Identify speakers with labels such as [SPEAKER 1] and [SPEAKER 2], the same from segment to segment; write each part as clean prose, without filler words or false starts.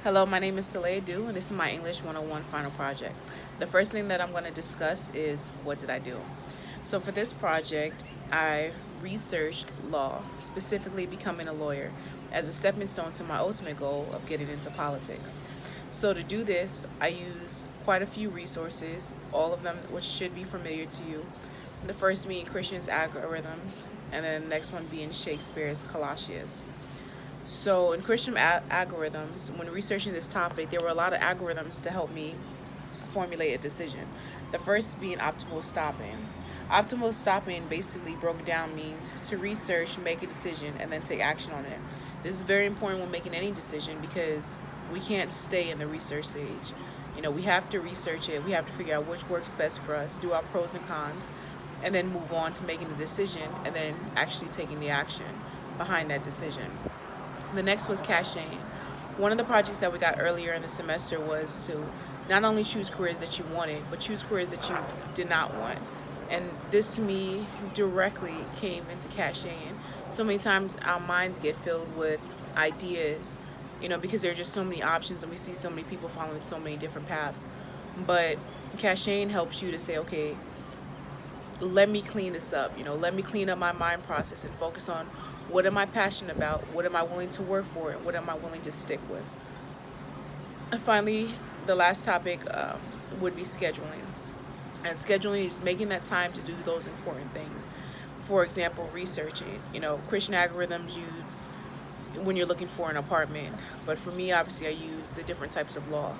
[SPEAKER 1] Hello, my name is Ciylaia Dew, and this is my English 101 final project. The first thing that I'm going to discuss is what did I do? So for this project, I researched law, specifically becoming a lawyer, as a stepping stone to my ultimate goal of getting into politics. So to do this, I use quite a few resources, all of them which should be familiar to you. The first being Christian's algorithms, and then the next one being Shakespeare's Colossians. So in Christian algorithms, when researching this topic, there were a lot of algorithms to help me formulate a decision. The first being optimal stopping. Optimal stopping basically broken down means to research, make a decision, and then take action on it. This is very important when making any decision because we can't stay in the research stage. We have to research it. We have to figure out which works best for us, do our pros and cons, and then move on to making a decision and then actually taking the action behind that decision. The next was cashing. One of the projects that we got earlier in the semester was to not only choose careers that you wanted, but choose careers that you did not want. And this to me directly came into cashing. So many times our minds get filled with ideas, because there are just so many options and we see so many people following so many different paths. But cashing helps you to say, okay, let me clean this up, let me clean up my mind process and focus on what am I passionate about, what am I willing to work for, and what am I willing to stick with. And finally, the last topic would be scheduling. And scheduling is making that time to do those important things. For example, researching. Christian algorithms use when you're looking for an apartment. But for me, obviously, I use the different types of law.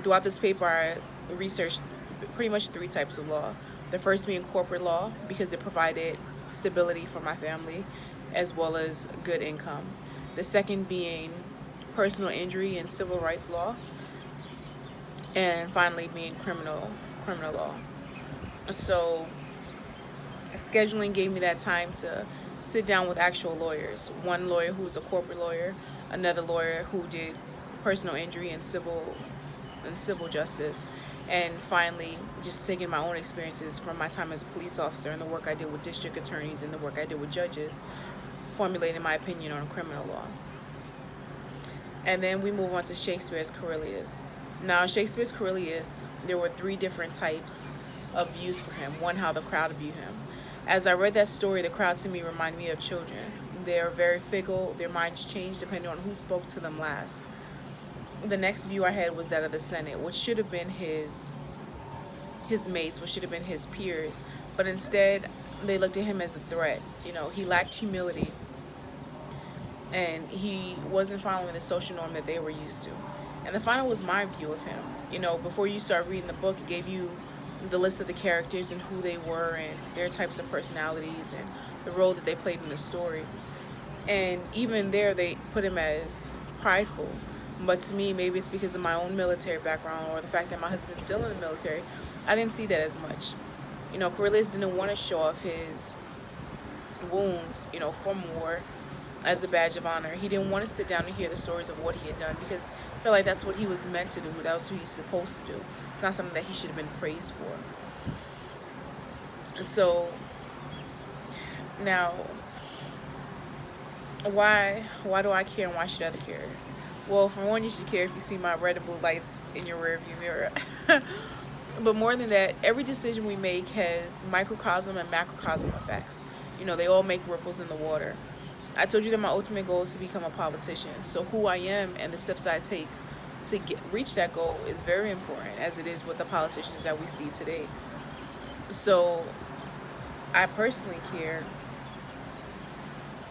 [SPEAKER 1] Throughout this paper, I researched pretty much 3 types of law. The first being corporate law, because it provided stability for my family as well as good income. The second being personal injury and civil rights law. And finally being criminal law. So scheduling gave me that time to sit down with actual lawyers. One lawyer who's a corporate lawyer, another lawyer who did personal injury and civil justice, and finally just taking my own experiences from my time as a police officer and the work I did with district attorneys and the work I did with judges, formulating my opinion on criminal law. And then we move on to Shakespeare's Coriolius. Now, in Shakespeare's Coriolius, there were 3 different types of views for him. One, how the crowd viewed him. As I read that story, the crowd to me reminded me of children. They're very fickle. Their minds change depending on who spoke to them last. The next view I had was that of the Senate, which should have been his mates, which should have been his peers. But instead, they looked at him as a threat. He lacked humility. And he wasn't following the social norm that they were used to. And the final was my view of him. Before you start reading the book, it gave you the list of the characters and who they were and their types of personalities and the role that they played in the story. And even there, they put him as prideful. But to me, maybe it's because of my own military background or the fact that my husband's still in the military, I didn't see that as much. Coriolius didn't want to show off his wounds, from war as a badge of honor. He didn't want to sit down and hear the stories of what he had done because I feel like that's what he was meant to do. That was what he's supposed to do. It's not something that he should have been praised for. So now, why do I care and why should others care? Well, for one, you should care if you see my red and blue lights in your rearview mirror. But more than that, every decision we make has microcosm and macrocosm effects. They all make ripples in the water. I told you that my ultimate goal is to become a politician. So who I am and the steps that I take to reach that goal is very important, as it is with the politicians that we see today. So I personally care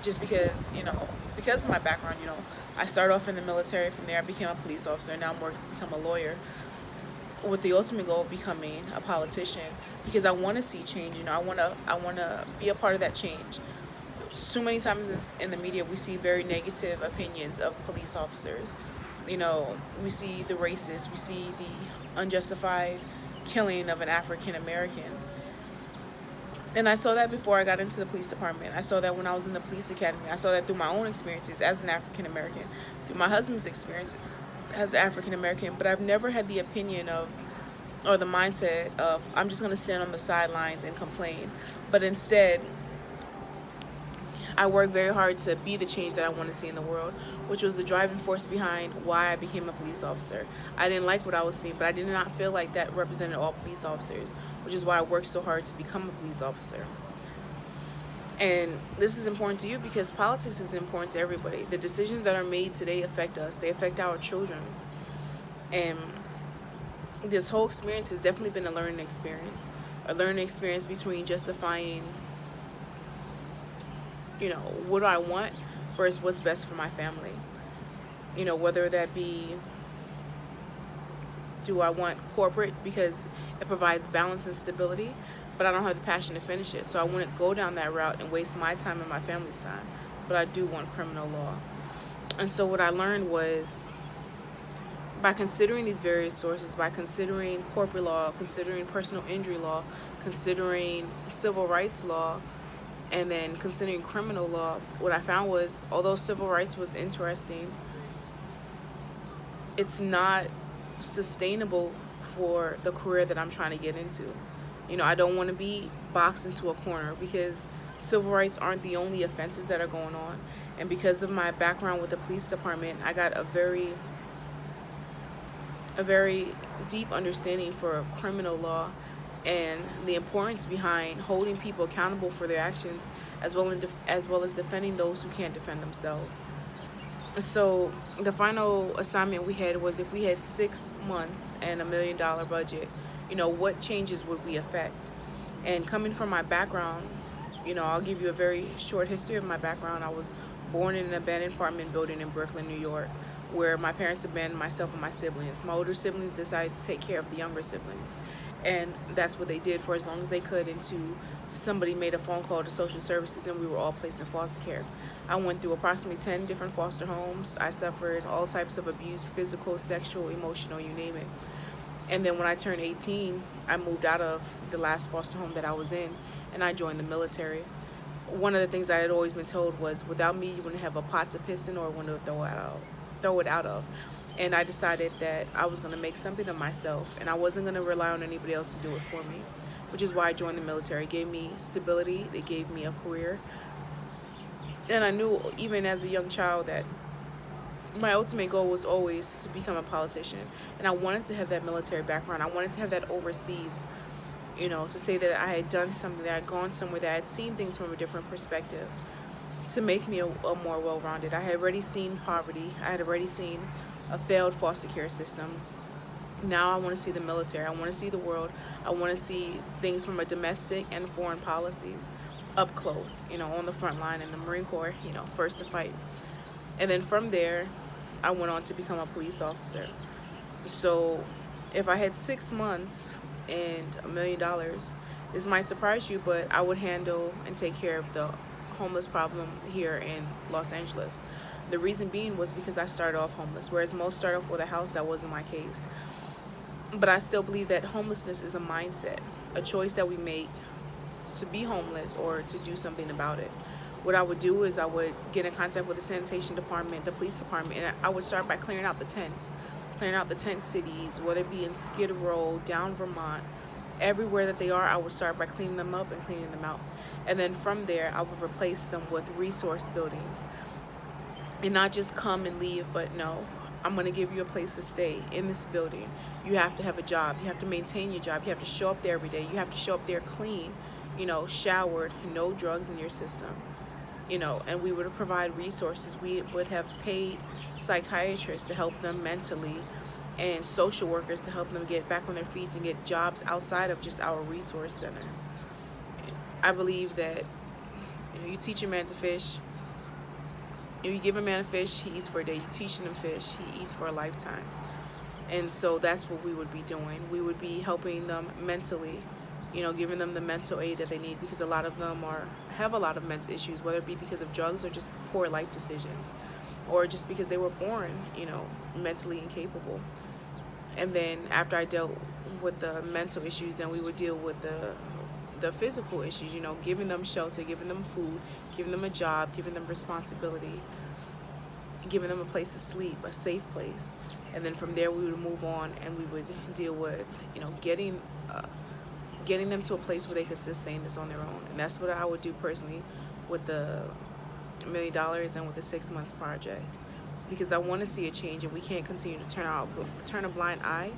[SPEAKER 1] just because, because of my background, I started off in the military. From there, I became a police officer. Now I'm become a lawyer with the ultimate goal of becoming a politician because I want to see change. I want to be a part of that change. So many times in the media, we see very negative opinions of police officers. We see the racist, we see the unjustified killing of an African American. And I saw that before I got into the police department. I saw that when I was in the police academy. I saw that through my own experiences as an African American, through my husband's experiences as African American. But I've never had the opinion of, or the mindset of, I'm just going to stand on the sidelines and complain. But instead, I worked very hard to be the change that I want to see in the world, which was the driving force behind why I became a police officer. I didn't like what I was seeing, but I did not feel like that represented all police officers, which is why I worked so hard to become a police officer. And this is important to you because politics is important to everybody. The decisions that are made today affect us. They affect our children. And this whole experience has definitely been a learning experience. A learning experience between justifying, what do I want versus what's best for my family. Whether that be, do I want corporate because it provides balance and stability, but I don't have the passion to finish it. So I wouldn't go down that route and waste my time and my family's time. But I do want criminal law. And so what I learned was, by considering these various sources, by considering corporate law, considering personal injury law, considering civil rights law, and then considering criminal law, what I found was, although civil rights was interesting, it's not sustainable for the career that I'm trying to get into. I don't want to be boxed into a corner because civil rights aren't the only offenses that are going on. And because of my background with the police department, I got a very deep understanding for criminal law and the importance behind holding people accountable for their actions, as well as defending those who can't defend themselves. So the final assignment we had was, if we had 6 months and $1 million budget, what changes would we affect? And coming from my background, I'll give you a very short history of my background. I was born in an abandoned apartment building in Brooklyn, New York, where my parents abandoned myself and my siblings. My older siblings decided to take care of the younger siblings. And that's what they did for as long as they could, until somebody made a phone call to social services and we were all placed in foster care. I went through approximately 10 different foster homes. I suffered all types of abuse, physical, sexual, emotional, you name it. And then when I turned 18, I moved out of the last foster home that I was in, and I joined the military. One of the things I had always been told was, without me, you wouldn't have a pot to piss in or a window to throw it out of. And I decided that I was going to make something of myself, and I wasn't going to rely on anybody else to do it for me, which is why I joined the military. It gave me stability. It gave me a career. And I knew, even as a young child, that my ultimate goal was always to become a politician. And I wanted to have that military background. I wanted to have that overseas, to say that I had done something, that I had gone somewhere, that I had seen things from a different perspective, to make me a more well-rounded. I had already seen poverty. I had already seen a failed foster care system. Now I want to see the military. I want to see the world. I want to see things from a domestic and foreign policies up close, on the front line in the Marine Corps, first to fight. And then from there, I went on to become a police officer. So if I had 6 months and $1 million, this might surprise you, but I would handle and take care of the homeless problem here in Los Angeles. The reason being was because I started off homeless, whereas most start off with a house. That wasn't my case. But I still believe that homelessness is a mindset, a choice that we make to be homeless or to do something about it. What I would do is I would get in contact with the sanitation department, the police department, and I would start by clearing out the tent cities, whether it be in Skid Row, down Vermont, everywhere that they are. I would start by cleaning them up and cleaning them out. And then from there, I would replace them with resource buildings. And not just come and leave, but no, I'm going to give you a place to stay in this building. You have to have a job. You have to maintain your job. You have to show up there every day. You have to show up there clean, showered, no drugs in your system. And we would provide resources. We would have paid psychiatrists to help them mentally, and social workers to help them get back on their feet and get jobs outside of just our resource center. I believe that, you teach a man to fish. You give a man a fish, he eats for a day. You teach him to fish, he eats for a lifetime. And so that's what we would be doing. We would be helping them mentally, giving them the mental aid that they need, because a lot of them have a lot of mental issues, whether it be because of drugs or just poor life decisions, or just because they were born, mentally incapable. And then after I dealt with the mental issues, then we would deal with the physical issues, giving them shelter, giving them food, giving them a job, giving them responsibility, giving them a place to sleep, a safe place. And then from there we would move on, and we would deal with, getting them to a place where they could sustain this on their own. And that's what I would do personally with the $1 million and with a 6-month project, because I want to see a change, and we can't continue to turn a blind eye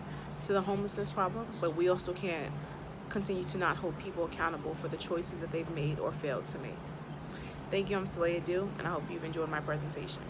[SPEAKER 1] to the homelessness problem, but we also can't continue to not hold people accountable for the choices that they've made or failed to make. Thank you. I'm Ciylaia Dew, and I hope you've enjoyed my presentation.